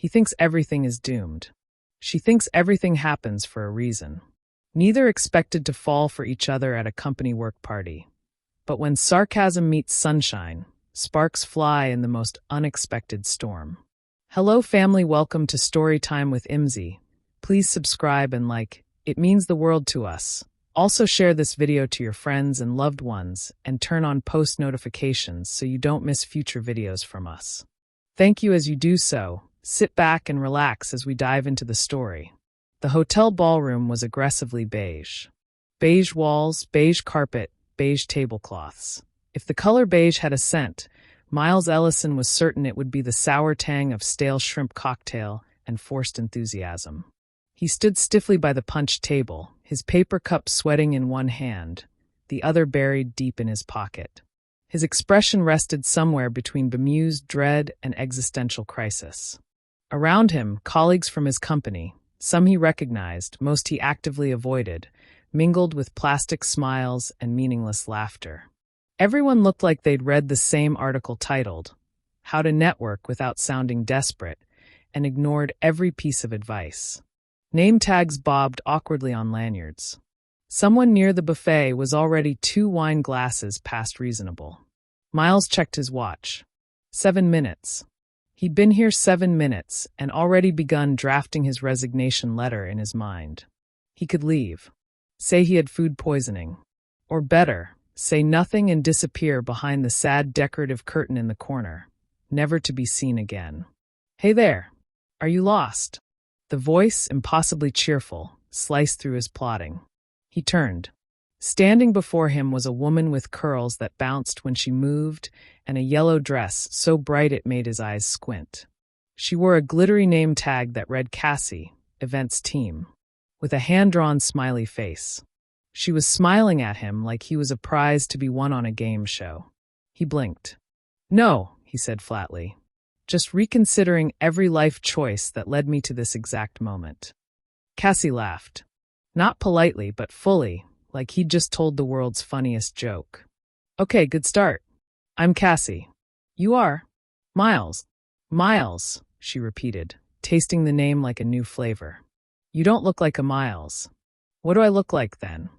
He thinks everything is doomed. She thinks everything happens for a reason. Neither expected to fall for each other at a company work party. But when sarcasm meets sunshine, sparks fly in the most unexpected storm. Hello family, welcome to Storytime with Imzi. Please subscribe and like, it means the world to us. Also share this video to your friends and loved ones and turn on post notifications so you don't miss future videos from us. Thank you as you do so. Sit back and relax as we dive into the story. The hotel ballroom was aggressively beige. Beige walls, beige carpet, beige tablecloths. If the color beige had a scent, Miles Ellison was certain it would be the sour tang of stale shrimp cocktail and forced enthusiasm. He stood stiffly by the punch table, his paper cup sweating in one hand, the other buried deep in his pocket. His expression rested somewhere between bemused dread and existential crisis. Around him, colleagues from his company, some he recognized, most he actively avoided, mingled with plastic smiles and meaningless laughter. Everyone looked like they'd read the same article titled, "How to Network Without Sounding Desperate," and ignored every piece of advice. Name tags bobbed awkwardly on lanyards. Someone near the buffet was already 2 wine glasses past reasonable. Miles checked his watch. 7 minutes. He'd been here 7 minutes and already begun drafting his resignation letter in his mind. He could leave. Say he had food poisoning. Or better, say nothing and disappear behind the sad decorative curtain in the corner, never to be seen again. "Hey there, are you lost?" The voice, impossibly cheerful, sliced through his plotting. He turned. Standing before him was a woman with curls that bounced when she moved and a yellow dress so bright it made his eyes squint. She wore a glittery name tag that read Cassie, events team, with a hand-drawn smiley face. She was smiling at him like he was a prize to be won on a game show. He blinked. "No," he said flatly. "Just reconsidering every life choice that led me to this exact moment." Cassie laughed. Not politely, but fully, like he'd just told the world's funniest joke. "Okay, good start. I'm Cassie. You are?" "Miles." "Miles," she repeated, tasting the name like a new flavor. "You don't look like a Miles. What do I look like then?"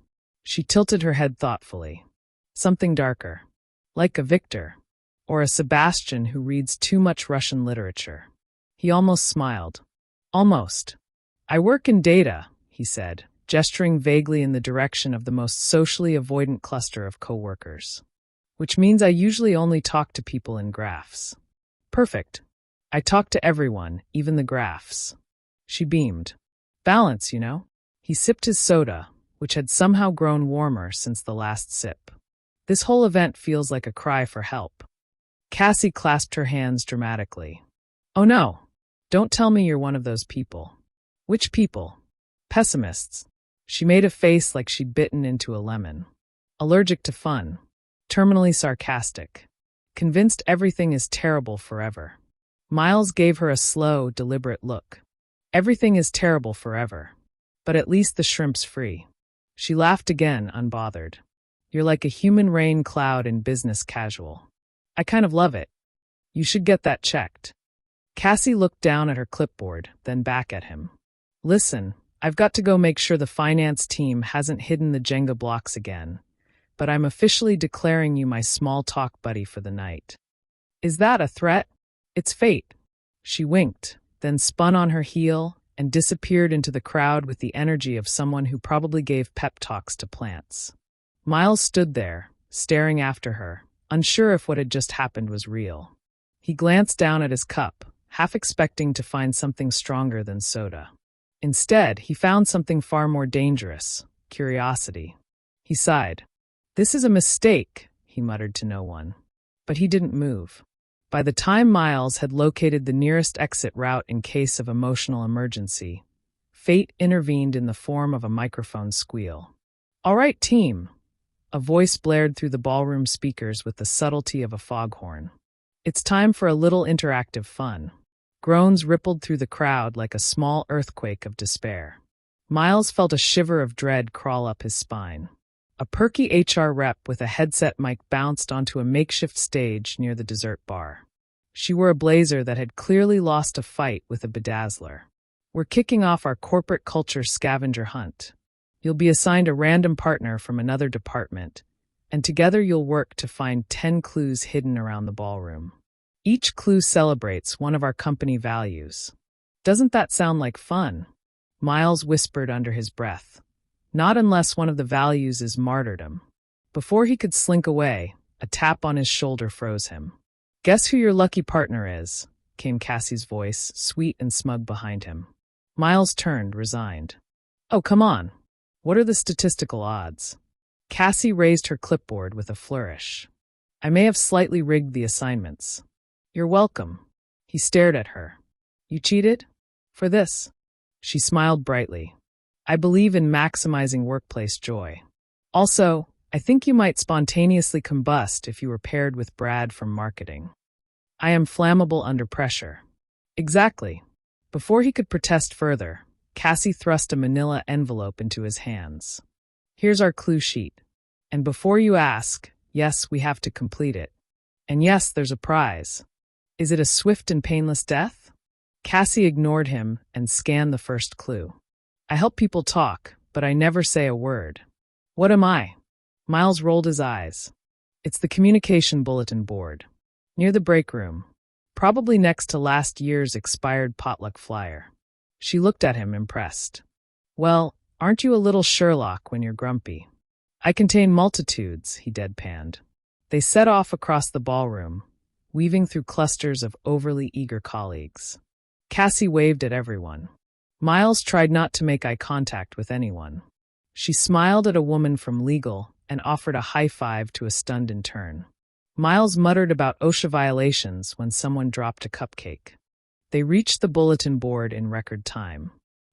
She tilted her head thoughtfully. "Something darker. Like a Victor. Or a Sebastian who reads too much Russian literature." He almost smiled. "Almost. I work in data," he said, gesturing vaguely in the direction of the most socially avoidant cluster of coworkers. "Which means I usually only talk to people in graphs." "Perfect. I talk to everyone, even the graphs." She beamed. "Balance, you know." He sipped his soda, which had somehow grown warmer since the last sip. "This whole event feels like a cry for help." Cassie clasped her hands dramatically. "Oh no, don't tell me you're one of those people." "Which people?" "Pessimists." She made a face like she'd bitten into a lemon. "Allergic to fun. Terminally sarcastic. Convinced everything is terrible forever." Miles gave her a slow, deliberate look. "Everything is terrible forever. But at least the shrimp's free." She laughed again, unbothered. "You're like a human Raincloud in business casual. I kind of love it. You should get that checked." Cassie looked down at her clipboard, then back at him. "Listen, I've got to go make sure the finance team hasn't hidden the Jenga blocks again, but I'm officially declaring you my small talk buddy for the night." "Is that a threat?" "It's fate." She winked, then spun on her heel and disappeared into the crowd with the energy of someone who probably gave pep talks to plants. Miles stood there, staring after her, unsure if what had just happened was real. He glanced down at his cup, half expecting to find something stronger than soda. Instead, he found something far more dangerous: curiosity. He sighed. "This is a mistake," he muttered to no one. But he didn't move. By the time Miles had located the nearest exit route in case of emotional emergency, fate intervened in the form of a microphone squeal. "All right, team." A voice blared through the ballroom speakers with the subtlety of a foghorn. "It's time for a little interactive fun." Groans rippled through the crowd like a small earthquake of despair. Miles felt a shiver of dread crawl up his spine. A perky HR rep with a headset mic bounced onto a makeshift stage near the dessert bar. She wore a blazer that had clearly lost a fight with a bedazzler. "We're kicking off our corporate culture scavenger hunt. You'll be assigned a random partner from another department, and together you'll work to find 10 clues hidden around the ballroom. Each clue celebrates one of our company values." "Doesn't that sound like fun?" Miles whispered under his breath. "Not unless one of the values is martyrdom." Before he could slink away, a tap on his shoulder froze him. "Guess who your lucky partner is?" came Cassie's voice, sweet and smug behind him. Miles turned, resigned. "Oh, come on. What are the statistical odds?" Cassie raised her clipboard with a flourish. "I may have slightly rigged the assignments." "You're welcome." He stared at her. "You cheated? For this?" She smiled brightly. "I believe in maximizing workplace joy. Also, I think you might spontaneously combust if you were paired with Brad from marketing. I am flammable under pressure." "Exactly." Before he could protest further, Cassie thrust a manila envelope into his hands. "Here's our clue sheet. And before you ask, yes, we have to complete it. And yes, there's a prize. Is it a swift and painless death?" Cassie ignored him and scanned the first clue. "I help people talk, but I never say a word." "What am I?" Miles rolled his eyes. "It's the communication bulletin board. Near the break room. Probably next to last year's expired potluck flyer." She looked at him, impressed. "Well, aren't you a little Sherlock when you're grumpy?" "I contain multitudes," he deadpanned. They set off across the ballroom, weaving through clusters of overly eager colleagues. Cassie waved at everyone. Miles tried not to make eye contact with anyone. She smiled at a woman from legal and offered a high five to a stunned intern. Miles muttered about OSHA violations when someone dropped a cupcake. They reached the bulletin board in record time.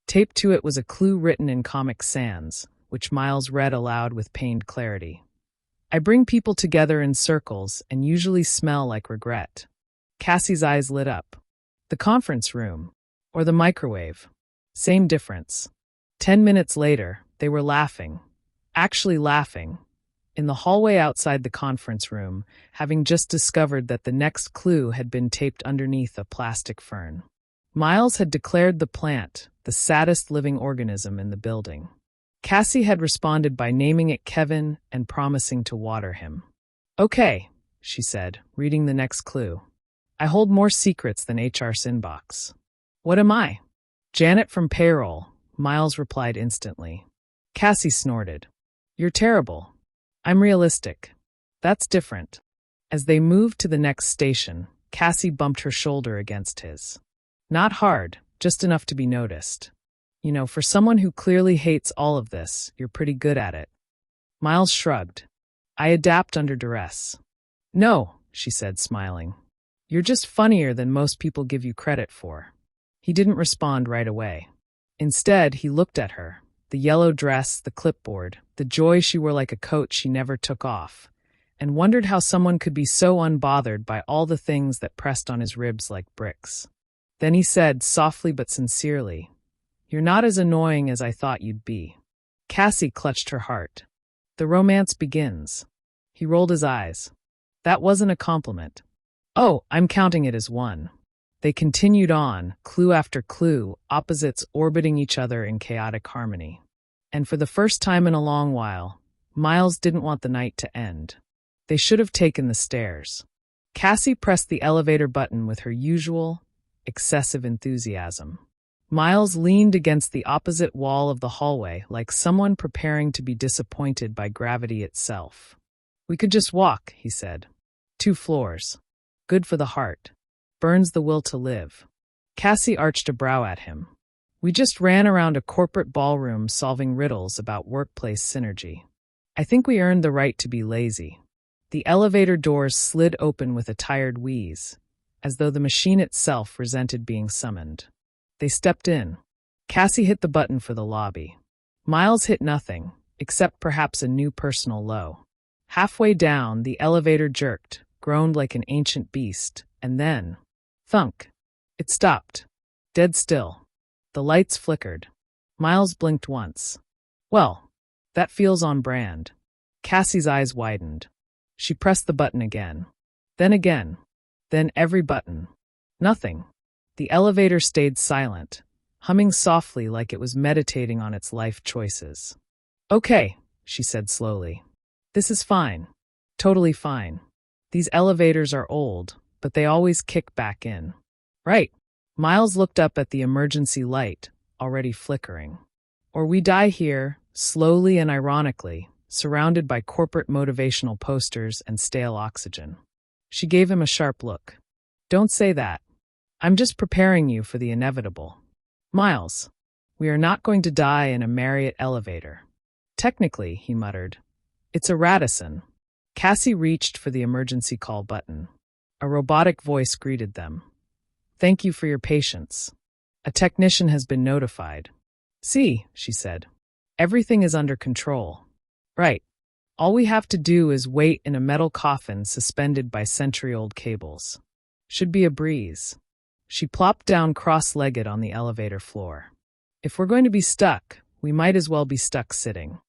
Taped to it was a clue written in Comic Sans, which Miles read aloud with pained clarity. "I bring people together in circles and usually smell like regret." Cassie's eyes lit up. The conference room, or the microwave. Same difference. 10 minutes later, they were laughing. Actually laughing. In the hallway outside the conference room, having just discovered that the next clue had been taped underneath a plastic fern. Miles had declared the plant the saddest living organism in the building. Cassie had responded by naming it Kevin and promising to water him. "Okay," she said, reading the next clue. "I hold more secrets than HR's inbox." "What am I?" "Janet from payroll," Miles replied instantly. Cassie snorted. "You're terrible." "I'm realistic." "That's different." As they moved to the next station, Cassie bumped her shoulder against his. "Not hard, just enough to be noticed. You know, for someone who clearly hates all of this, you're pretty good at it." Miles shrugged. "I adapt under duress." "No," she said, smiling. "You're just funnier than most people give you credit for." He didn't respond right away. Instead, he looked at her. The yellow dress, the clipboard, the joy she wore like a coat she never took off, and wondered how someone could be so unbothered by all the things that pressed on his ribs like bricks. Then he said, softly but sincerely, "You're not as annoying as I thought you'd be." Cassie clutched her heart. "The romance begins." He rolled his eyes. "That wasn't a compliment." "Oh, I'm counting it as one." They continued on, clue after clue, opposites orbiting each other in chaotic harmony. And for the first time in a long while, Miles didn't want the night to end. They should have taken the stairs. Cassie pressed the elevator button with her usual, excessive enthusiasm. Miles leaned against the opposite wall of the hallway like someone preparing to be disappointed by gravity itself. "We could just walk," he said. 2 floors. Good for the heart. Burns the will to live. Cassie arched a brow at him. "We just ran around a corporate ballroom solving riddles about workplace synergy. I think we earned the right to be lazy." The elevator doors slid open with a tired wheeze, as though the machine itself resented being summoned. They stepped in. Cassie hit the button for the lobby. Miles hit nothing, except perhaps a new personal low. Halfway down, the elevator jerked, groaned like an ancient beast, and then, thunk. It stopped. Dead still. The lights flickered. Miles blinked once. "Well, that feels on brand." Cassie's eyes widened. She pressed the button again. Then again. Then every button. Nothing. The elevator stayed silent, humming softly like it was meditating on its life choices. Okay, she said slowly. This is fine. Totally fine. These elevators are old, but they always kick back in. Right. Miles looked up at the emergency light, already flickering. Or we die here, slowly and ironically, surrounded by corporate motivational posters and stale oxygen. She gave him a sharp look. Don't say that. I'm just preparing you for the inevitable. Miles, we are not going to die in a Marriott elevator. Technically, he muttered. It's a Radisson. Cassie reached for the emergency call button. A robotic voice greeted them. Thank you for your patience. A technician has been notified. See, she said. Everything is under control. Right. All we have to do is wait in a metal coffin suspended by century-old cables. Should be a breeze. She plopped down cross-legged on the elevator floor. If we're going to be stuck, we might as well be stuck sitting.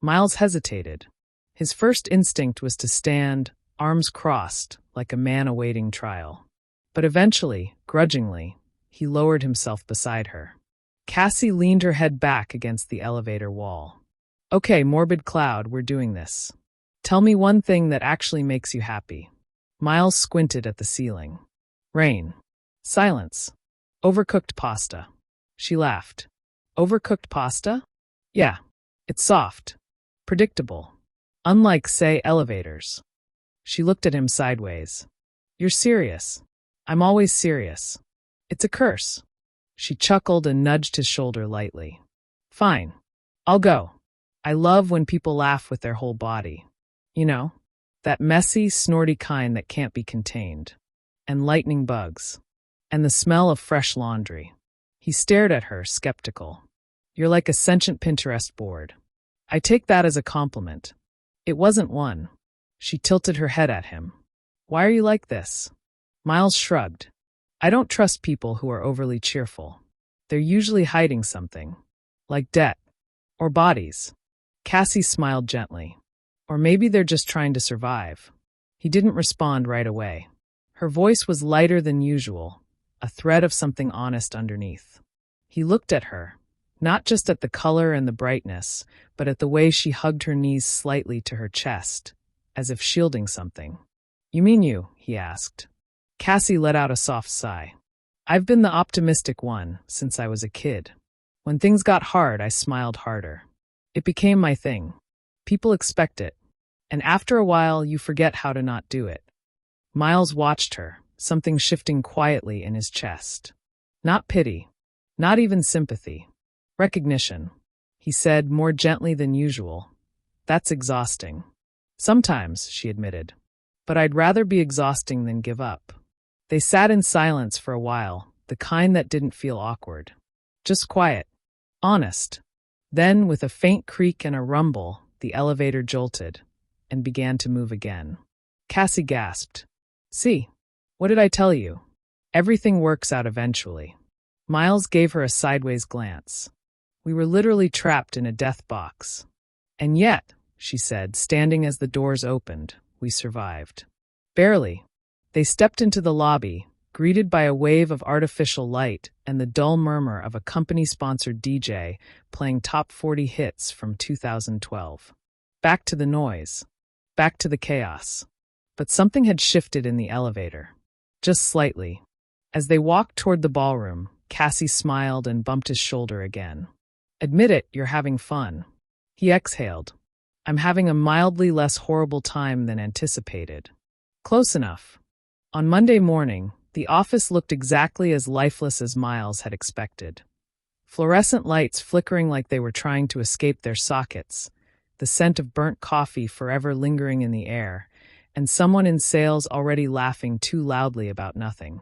Miles hesitated. His first instinct was to stand, arms crossed, like a man awaiting trial. But eventually, grudgingly, he lowered himself beside her. Cassie leaned her head back against the elevator wall. Okay, morbid cloud, we're doing this. Tell me one thing that actually makes you happy. Miles squinted at the ceiling. Rain. Silence. Overcooked pasta. She laughed. Overcooked pasta? Yeah. It's soft. Predictable. Unlike, say, elevators. She looked at him sideways. You're serious. I'm always serious. It's a curse. She chuckled and nudged his shoulder lightly. Fine. I'll go. I love when people laugh with their whole body. You know, that messy, snorty kind that can't be contained. And lightning bugs. And the smell of fresh laundry. He stared at her, skeptical. You're like a sentient Pinterest board. I take that as a compliment. It wasn't one. She tilted her head at him. Why are you like this? Miles shrugged. I don't trust people who are overly cheerful. They're usually hiding something. Like debt. Or bodies. Cassie smiled gently. Or maybe they're just trying to survive. He didn't respond right away. Her voice was lighter than usual, a thread of something honest underneath. He looked at her, not just at the color and the brightness, but at the way she hugged her knees slightly to her chest, as if shielding something. You mean you? He asked. Cassie let out a soft sigh. I've been the optimistic one since I was a kid. When things got hard, I smiled harder. It became my thing. People expect it. And after a while, you forget how to not do it. Miles watched her, something shifting quietly in his chest. Not pity. Not even sympathy. Recognition. He said more gently than usual. That's exhausting. Sometimes, she admitted. But I'd rather be exhausting than give up. They sat in silence for a while, the kind that didn't feel awkward. Just quiet. Honest. Then, with a faint creak and a rumble, the elevator jolted and began to move again. Cassie gasped. See, what did I tell you? Everything works out eventually. Miles gave her a sideways glance. We were literally trapped in a death box. And yet, she said, standing as the doors opened, we survived. Barely. They stepped into the lobby, greeted by a wave of artificial light and the dull murmur of a company-sponsored DJ playing top 40 hits from 2012. Back to the noise. Back to the chaos. But something had shifted in the elevator. Just slightly. As they walked toward the ballroom, Cassie smiled and bumped his shoulder again. Admit it, you're having fun. He exhaled. I'm having a mildly less horrible time than anticipated. Close enough. On Monday morning, the office looked exactly as lifeless as Miles had expected. Fluorescent lights flickering like they were trying to escape their sockets, the scent of burnt coffee forever lingering in the air, and someone in sales already laughing too loudly about nothing.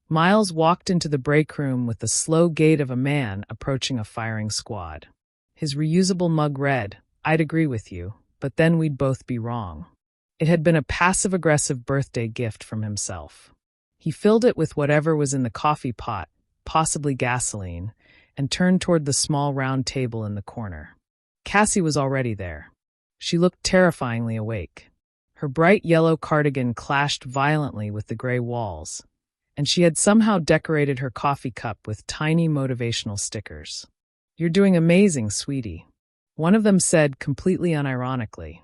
Miles walked into the break room with the slow gait of a man approaching a firing squad. His reusable mug read, I'd agree with you, but then we'd both be wrong. It had been a passive-aggressive birthday gift from himself. He filled it with whatever was in the coffee pot, possibly gasoline, and turned toward the small round table in the corner. Cassie was already there. She looked terrifyingly awake. Her bright yellow cardigan clashed violently with the gray walls, and she had somehow decorated her coffee cup with tiny motivational stickers. "You're doing amazing, sweetie," one of them said completely unironically.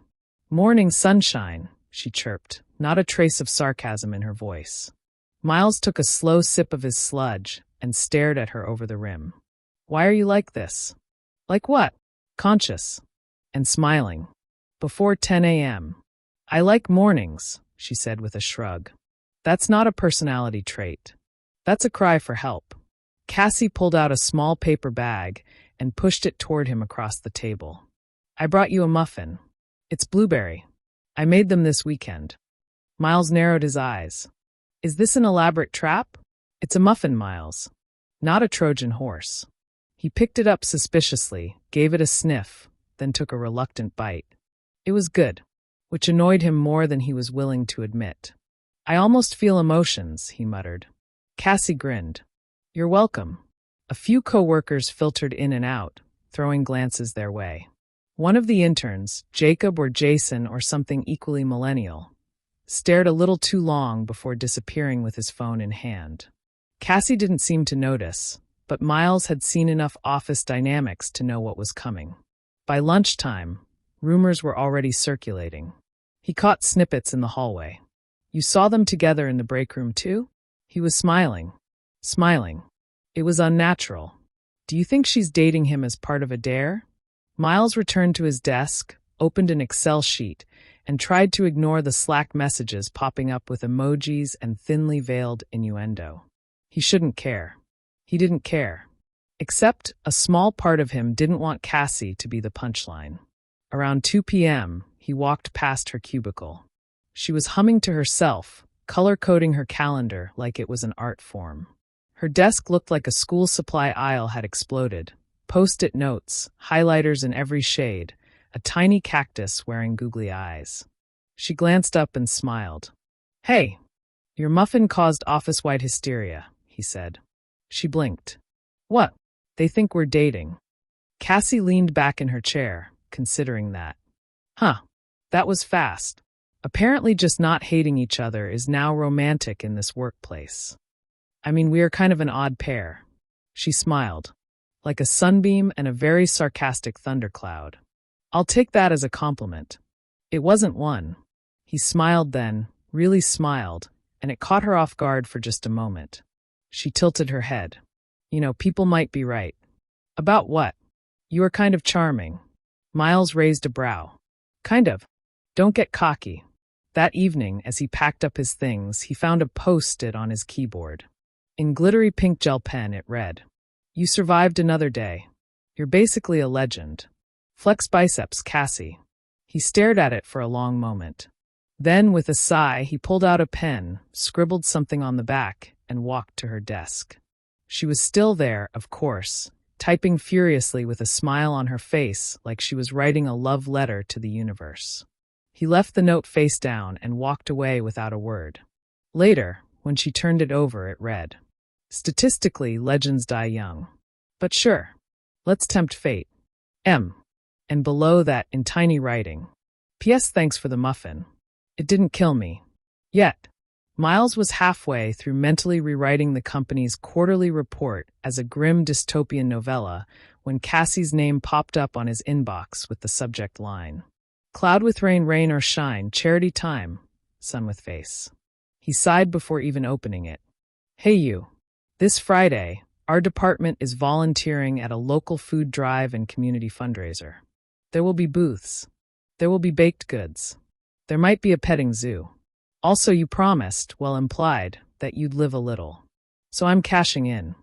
"Morning sunshine," she chirped, not a trace of sarcasm in her voice. Miles took a slow sip of his sludge and stared at her over the rim. "Why are you like this?" "Like what?" "Conscious. And smiling. Before 10 a.m. "I like mornings," she said with a shrug. "That's not a personality trait. That's a cry for help." Cassie pulled out a small paper bag and pushed it toward him across the table. "I brought you a muffin. It's blueberry. I made them this weekend." Miles narrowed his eyes. "Is this an elaborate trap?" "It's a muffin, Miles. Not a Trojan horse." He picked it up suspiciously, gave it a sniff, then took a reluctant bite. It was good, which annoyed him more than he was willing to admit. "I almost feel emotions," he muttered. Cassie grinned. "You're welcome." A few co-workers filtered in and out, throwing glances their way. One of the interns, Jacob or Jason or something equally millennial, stared a little too long before disappearing with his phone in hand. Cassie didn't seem to notice, but Miles had seen enough office dynamics to know what was coming. By lunchtime, rumors were already circulating. He caught snippets in the hallway. "You saw them together in the break room too?" He was smiling. Smiling. It was unnatural. "Do you think she's dating him as part of a dare?" Miles returned to his desk, opened an Excel sheet, and tried to ignore the Slack messages popping up with emojis and thinly veiled innuendo. He shouldn't care. He didn't care. Except a small part of him didn't want Cassie to be the punchline. Around 2 p.m., he walked past her cubicle. She was humming to herself, color-coding her calendar like it was an art form. Her desk looked like a school supply aisle had exploded. Post-it notes, highlighters in every shade, a tiny cactus wearing googly eyes. She glanced up and smiled. "Hey, your muffin caused office-wide hysteria," he said. She blinked. "What? They think we're dating." Cassie leaned back in her chair, considering that. "Huh, that was fast. Apparently just not hating each other is now romantic in this workplace. I mean, we are kind of an odd pair." She smiled, like a sunbeam and a very sarcastic thundercloud. "I'll take that as a compliment." It wasn't one. He smiled then, really smiled, and it caught her off guard for just a moment. She tilted her head. "You know, people might be right." "About what?" "You are kind of charming." Miles raised a brow. "Kind of. Don't get cocky." That evening, as he packed up his things, he found a post-it on his keyboard. In glittery pink gel pen, it read, "You survived another day. You're basically a legend. Flex biceps, Cassie." He stared at it for a long moment. Then, with a sigh, he pulled out a pen, scribbled something on the back, and walked to her desk. She was still there, of course, typing furiously with a smile on her face like she was writing a love letter to the universe. He left the note face down and walked away without a word. Later, when she turned it over, it read, "Statistically, legends die young. But sure, let's tempt fate. M." And below that, in tiny writing, "P.S. Thanks for the muffin. It didn't kill me. Yet." Miles was halfway through mentally rewriting the company's quarterly report as a grim dystopian novella when Cassie's name popped up on his inbox with the subject line, "Cloud with rain, rain or shine, charity time, sun with face." He sighed before even opening it. "Hey you. This Friday, our department is volunteering at a local food drive and community fundraiser. There will be booths. There will be baked goods. There might be a petting zoo. Also, you promised, well implied, that you'd live a little. So I'm cashing in.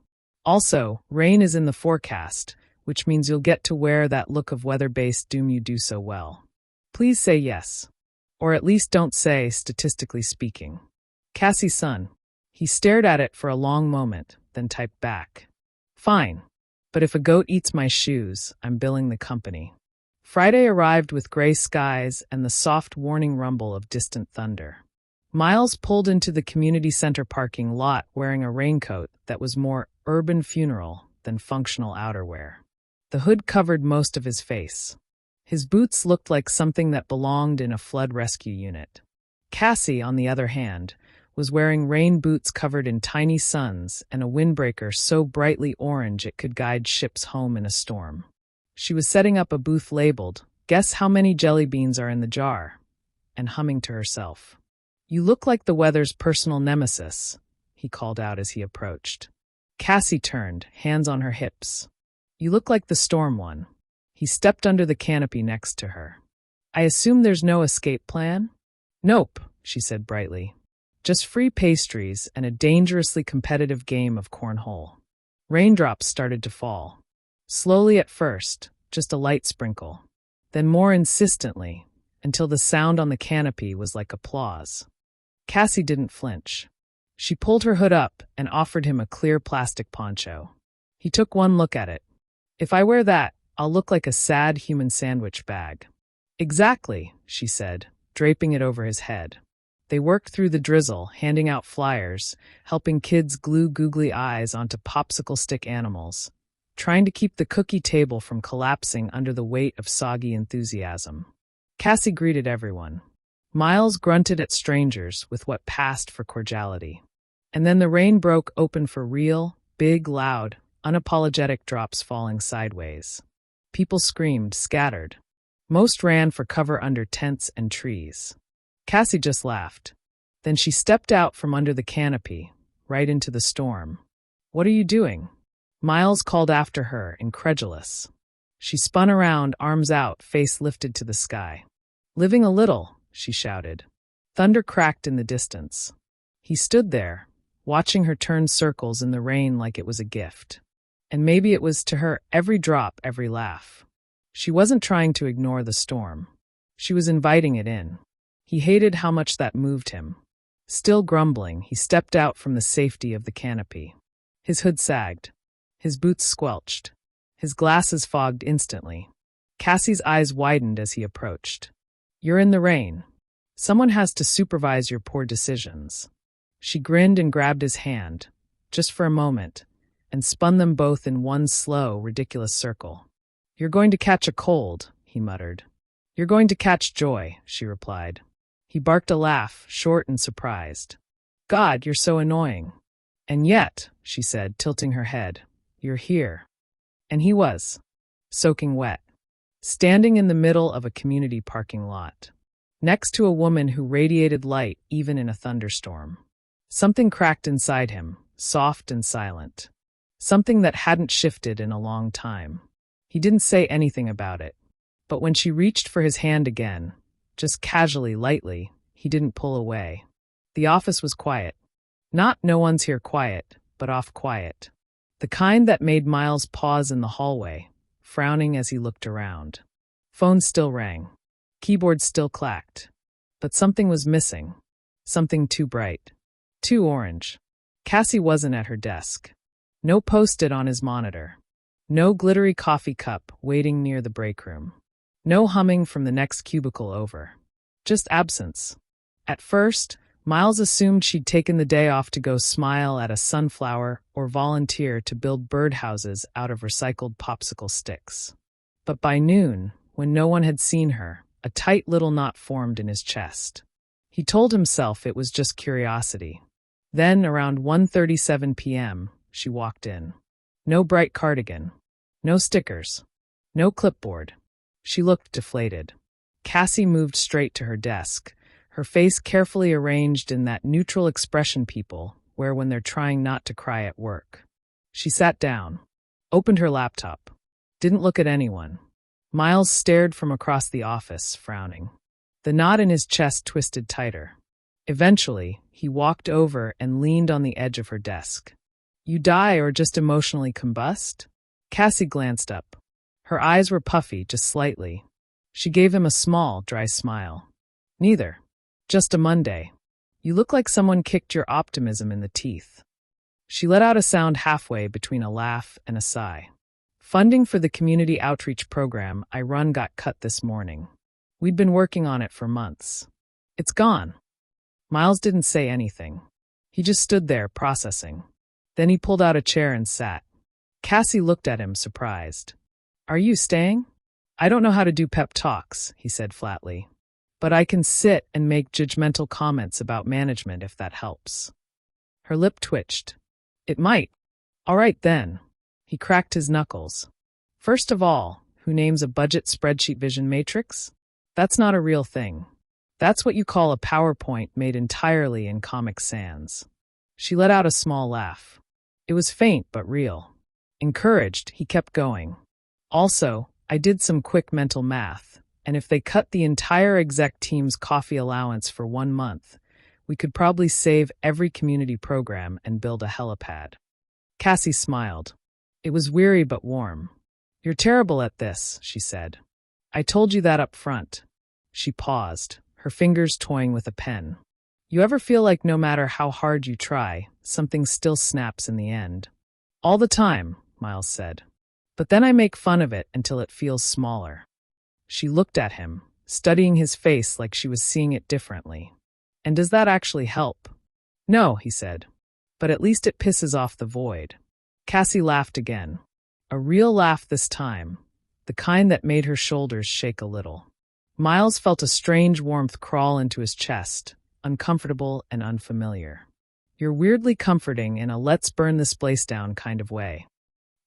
Also, rain is in the forecast, which means you'll get to wear that look of weather-based doom you do so well. Please say yes. Or at least don't say, statistically speaking. Cassie Sun." He stared at it for a long moment, then typed back, "Fine. But if a goat eats my shoes, I'm billing the company." Friday arrived with gray skies and the soft warning rumble of distant thunder. Miles pulled into the community center parking lot wearing a raincoat that was more urban funeral than functional outerwear. The hood covered most of his face. His boots looked like something that belonged in a flood rescue unit. Cassie, on the other hand, was wearing rain boots covered in tiny suns and a windbreaker so brightly orange it could guide ships home in a storm. She was setting up a booth labeled, "Guess how many jelly beans are in the jar?" and humming to herself. "You look like the weather's personal nemesis," he called out as he approached. Cassie turned, hands on her hips. "You look like the storm one." He stepped under the canopy next to her. "I assume there's no escape plan?" "Nope," she said brightly. "Just free pastries and a dangerously competitive game of cornhole." Raindrops started to fall. Slowly at first, just a light sprinkle. Then more insistently, until the sound on the canopy was like applause. Cassie didn't flinch. She pulled her hood up and offered him a clear plastic poncho. He took one look at it. "If I wear that, I'll look like a sad human sandwich bag." "Exactly," she said, draping it over his head. They worked through the drizzle, handing out flyers, helping kids glue googly eyes onto popsicle stick animals, trying to keep the cookie table from collapsing under the weight of soggy enthusiasm. Cassie greeted everyone. Miles grunted at strangers with what passed for cordiality. And then the rain broke open for real, big, loud, unapologetic drops falling sideways. People screamed, scattered. Most ran for cover under tents and trees. Cassie just laughed. Then she stepped out from under the canopy, right into the storm. "What are you doing?" Miles called after her, incredulous. She spun around, arms out, face lifted to the sky. "Living a little," she shouted. Thunder cracked in the distance. He stood there, watching her turn circles in the rain like it was a gift. And maybe it was to her every drop, every laugh. She wasn't trying to ignore the storm. She was inviting it in. He hated how much that moved him. Still grumbling, he stepped out from the safety of the canopy. His hood sagged. His boots squelched. His glasses fogged instantly. Cassie's eyes widened as he approached. "You're in the rain. Someone has to supervise your poor decisions." She grinned and grabbed his hand, just for a moment, and spun them both in one slow, ridiculous circle. "You're going to catch a cold," he muttered. "You're going to catch joy," she replied. He barked a laugh, short and surprised. "God, you're so annoying." "And yet," she said, tilting her head, "you're here." And he was, soaking wet, standing in the middle of a community parking lot, next to a woman who radiated light even in a thunderstorm. Something cracked inside him, soft and silent. Something that hadn't shifted in a long time. He didn't say anything about it. But when she reached for his hand again, just casually, lightly, he didn't pull away. The office was quiet. Not "no one's here" quiet, but off quiet. The kind that made Miles pause in the hallway, frowning as he looked around. Phone still rang. Keyboard still clacked. But something was missing. Something too bright. Too orange. Cassie wasn't at her desk. No post-it on his monitor. No glittery coffee cup waiting near the break room. No humming from the next cubicle over. Just absence. At first, Miles assumed she'd taken the day off to go smile at a sunflower or volunteer to build birdhouses out of recycled popsicle sticks. But by noon, when no one had seen her, a tight little knot formed in his chest. He told himself it was just curiosity. Then, around 1:37 p.m., she walked in. No bright cardigan. No stickers. No clipboard. She looked deflated. Cassie moved straight to her desk, her face carefully arranged in that neutral expression people wear when they're trying not to cry at work. She sat down, opened her laptop, didn't look at anyone. Miles stared from across the office, frowning. The knot in his chest twisted tighter. Eventually, he walked over and leaned on the edge of her desk. "You die or just emotionally combust?" Cassie glanced up. Her eyes were puffy, just slightly. She gave him a small, dry smile. "Neither. Just a Monday. You look like someone kicked your optimism in the teeth." She let out a sound halfway between a laugh and a sigh. "Funding for the community outreach program I run got cut this morning. We'd been working on it for months. It's gone." Miles didn't say anything. He just stood there, processing. Then he pulled out a chair and sat. Cassie looked at him, surprised. "Are you staying?" "I don't know how to do pep talks," he said flatly. But I can sit and make judgmental comments about management if that helps. Her lip twitched. It might. All right then. He cracked his knuckles. First of all, who names a budget spreadsheet vision matrix? That's not a real thing. That's what you call a PowerPoint made entirely in Comic Sans. She let out a small laugh. It was faint but real. Encouraged, he kept going. Also, I did some quick mental math, and if they cut the entire exec team's coffee allowance for 1 month, we could probably save every community program and build a helipad. Cassie smiled. It was weary but warm. You're terrible at this, she said. I told you that up front. She paused, her fingers toying with a pen. You ever feel like no matter how hard you try, something still snaps in the end? All the time, Miles said. But then I make fun of it until it feels smaller. She looked at him, studying his face like she was seeing it differently. And does that actually help? No, he said. But at least it pisses off the void. Cassie laughed again. A real laugh this time, the kind that made her shoulders shake a little. Miles felt a strange warmth crawl into his chest, uncomfortable and unfamiliar. You're weirdly comforting in a let's burn this place down kind of way.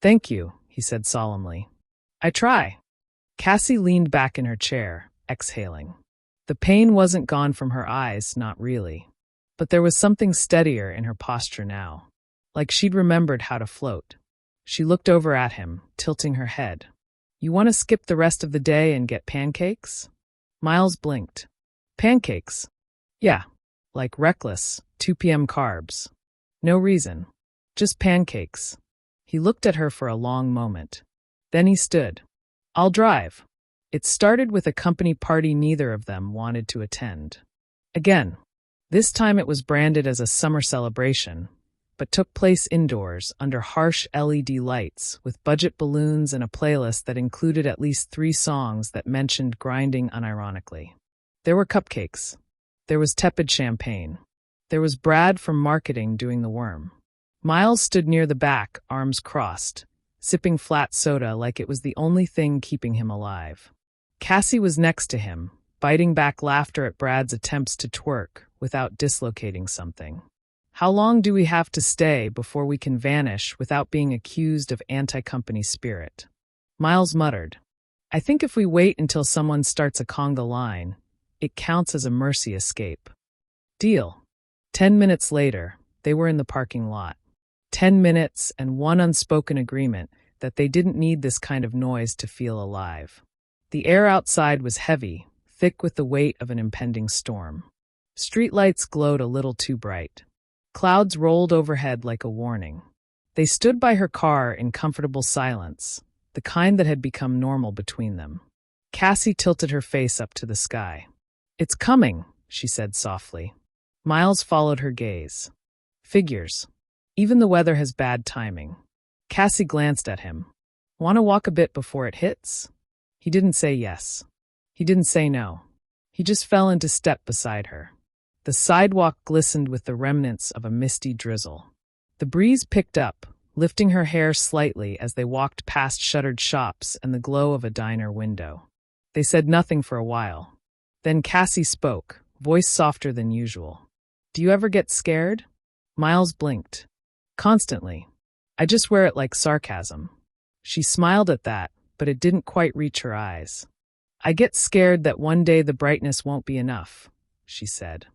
Thank you, he said solemnly. I try. Cassie leaned back in her chair, exhaling. The pain wasn't gone from her eyes, not really. But there was something steadier in her posture now, like she'd remembered how to float. She looked over at him, tilting her head. You want to skip the rest of the day and get pancakes? Miles blinked. Pancakes? Yeah, like reckless, 2 p.m. carbs. No reason. Just pancakes. He looked at her for a long moment. Then he stood. I'll drive. It started with a company party neither of them wanted to attend. Again, this time it was branded as a summer celebration, but took place indoors under harsh LED lights with budget balloons and a playlist that included at least 3 songs that mentioned grinding unironically. There were cupcakes. There was tepid champagne. There was Brad from marketing doing the worm. Miles stood near the back, arms crossed, sipping flat soda like it was the only thing keeping him alive. Cassie was next to him, biting back laughter at Brad's attempts to twerk without dislocating something. How long do we have to stay before we can vanish without being accused of anti-company spirit? Miles muttered, I think if we wait until someone starts a conga line, it counts as a mercy escape. Deal. 10 minutes later, they were in the parking lot. 10 minutes and one unspoken agreement that they didn't need this kind of noise to feel alive. The air outside was heavy, thick with the weight of an impending storm. Streetlights glowed a little too bright. Clouds rolled overhead like a warning. They stood by her car in comfortable silence, the kind that had become normal between them. Cassie tilted her face up to the sky. It's coming, she said softly. Miles followed her gaze. Figures. Even the weather has bad timing. Cassie glanced at him. Want to walk a bit before it hits? He didn't say yes. He didn't say no. He just fell into step beside her. The sidewalk glistened with the remnants of a misty drizzle. The breeze picked up, lifting her hair slightly as they walked past shuttered shops and the glow of a diner window. They said nothing for a while. Then Cassie spoke, voice softer than usual. Do you ever get scared? Miles blinked. Constantly. I just wear it like sarcasm. She smiled at that, but it didn't quite reach her eyes. I get scared that one day the brightness won't be enough, she said.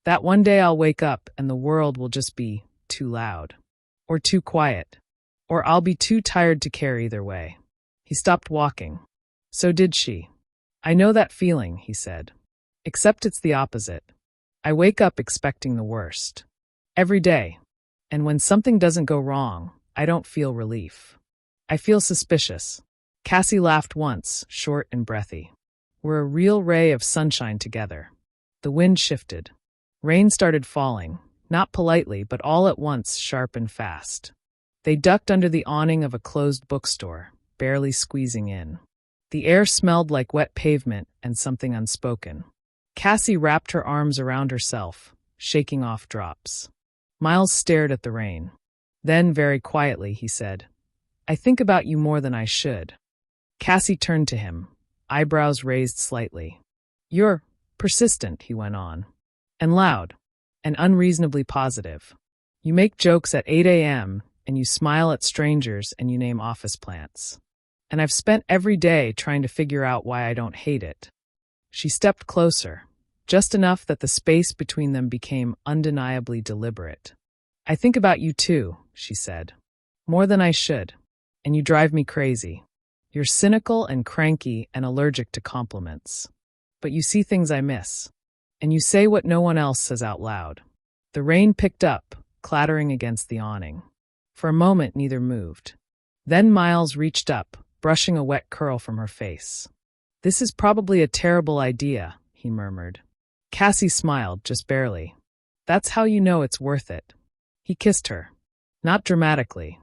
That one day I'll wake up and the world will just be too loud. Or too quiet. Or I'll be too tired to care either way. He stopped walking. So did she. I know that feeling, he said. Except it's the opposite. I wake up expecting the worst. Every day. And when something doesn't go wrong, I don't feel relief. I feel suspicious. Cassie laughed once, short and breathy. We're a real ray of sunshine together. The wind shifted. Rain started falling, not politely, but all at once, sharp and fast. They ducked under the awning of a closed bookstore, barely squeezing in. The air smelled like wet pavement and something unspoken. Cassie wrapped her arms around herself, shaking off drops. Miles stared at the rain. Then, very quietly, he said, I think about you more than I should. Cassie turned to him, eyebrows raised slightly. You're Persistent, he went on. And loud. And unreasonably positive. You make jokes at 8 a.m., and you smile at strangers, and you name office plants. And I've spent every day trying to figure out why I don't hate it. She stepped closer, just enough that the space between them became undeniably deliberate. I think about you too, she said. More than I should. And you drive me crazy. You're cynical and cranky and allergic to compliments. But you see things I miss. And you say what no one else says out loud. The rain picked up, clattering against the awning. For a moment, neither moved. Then Miles reached up, brushing a wet curl from her face. This is probably a terrible idea, he murmured. Cassie smiled, just barely. That's how you know it's worth it. He kissed her. Not dramatically.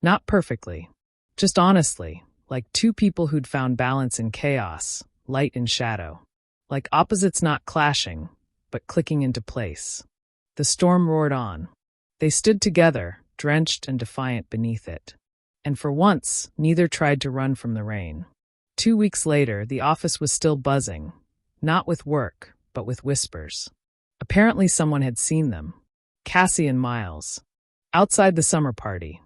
Not perfectly. Just honestly, like two people who'd found balance in chaos, light in shadow. Like opposites not clashing, but clicking into place. The storm roared on. They stood together, drenched and defiant beneath it. And for once, neither tried to run from the rain. 2 weeks later, the office was still buzzing. Not with work, but with whispers. Apparently someone had seen them. Cassie and Miles. Outside the summer party.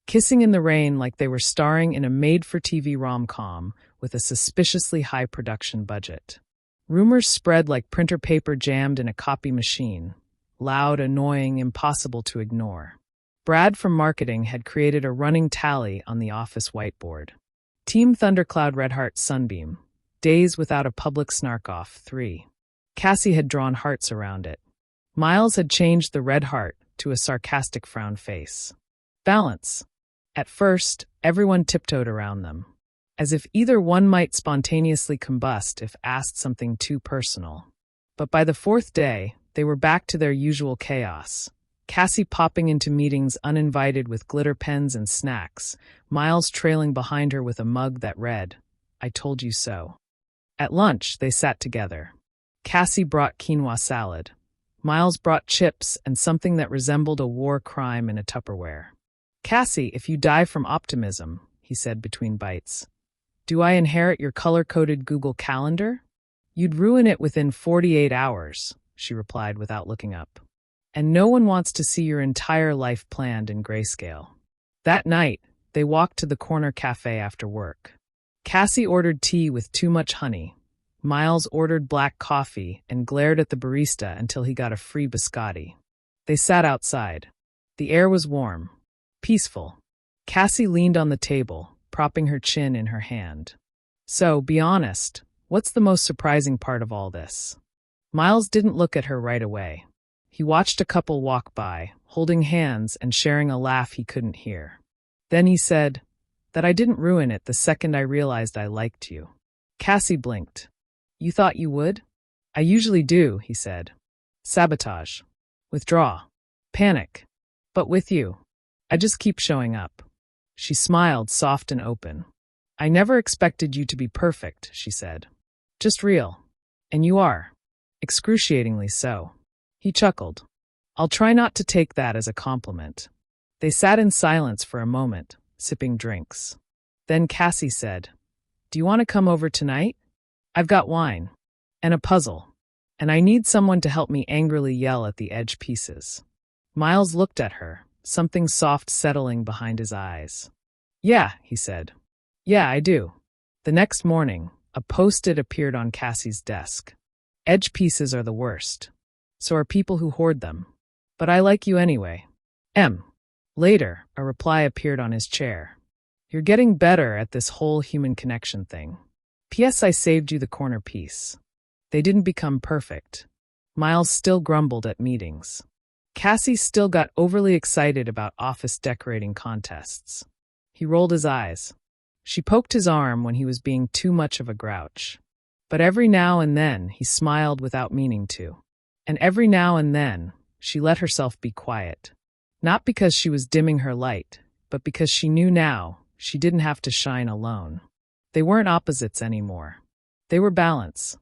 Kissing in the rain like they were starring in a made-for-TV rom-com with a suspiciously high production budget. Rumors spread like printer paper jammed in a copy machine. Loud, annoying, impossible to ignore. Brad from marketing had created a running tally on the office whiteboard. Team Thundercloud Red Heart Sunbeam. Days without a public snark-off, 3. Cassie had drawn hearts around it. Miles had changed the red heart to a sarcastic frown face. Balance. At first, everyone tiptoed around them, as if either one might spontaneously combust if asked something too personal. But by the 4th day, they were back to their usual chaos. Cassie popping into meetings uninvited with glitter pens and snacks, Miles trailing behind her with a mug that read, "I told you so." At lunch, they sat together. Cassie brought quinoa salad. Miles brought chips and something that resembled a war crime in a Tupperware. "Cassie, if you die from optimism," he said between bites, "do I inherit your color-coded Google Calendar?" "You'd ruin it within 48 hours, she replied without looking up. "And no one wants to see your entire life planned in grayscale." That night, they walked to the corner cafe after work. Cassie ordered tea with too much honey. Miles ordered black coffee and glared at the barista until he got a free biscotti. They sat outside. The air was warm. Peaceful. Cassie leaned on the table, propping her chin in her hand. "So, be honest, what's the most surprising part of all this?" Miles didn't look at her right away. He watched a couple walk by, holding hands and sharing a laugh he couldn't hear. Then he said, "That I didn't ruin it the second I realized I liked you." Cassie blinked. "You thought you would?" "I usually do," he said. "Sabotage. Withdraw. Panic. But with you, I just keep showing up." She smiled, soft and open. "I never expected you to be perfect," she said. "Just real. And you are. Excruciatingly so." He chuckled. "I'll try not to take that as a compliment." They sat in silence for a moment, sipping drinks. Then Cassie said, "Do you want to come over tonight? I've got wine. And a puzzle. And I need someone to help me angrily yell at the edge pieces." Miles looked at her, something soft settling behind his eyes. "Yeah," he said. "Yeah, I do." The next morning, a post-it appeared on Cassie's desk. "Edge pieces are the worst. So are people who hoard them. But I like you anyway. M." Later, a reply appeared on his chair. "You're getting better at this whole human connection thing. P.S. I saved you the corner piece." They didn't become perfect. Miles still grumbled at meetings. Cassie still got overly excited about office decorating contests. He rolled his eyes. She poked his arm when he was being too much of a grouch. But every now and then, he smiled without meaning to. And every now and then, she let herself be quiet. Not because she was dimming her light, but because she knew now she didn't have to shine alone. They weren't opposites anymore. They were balance.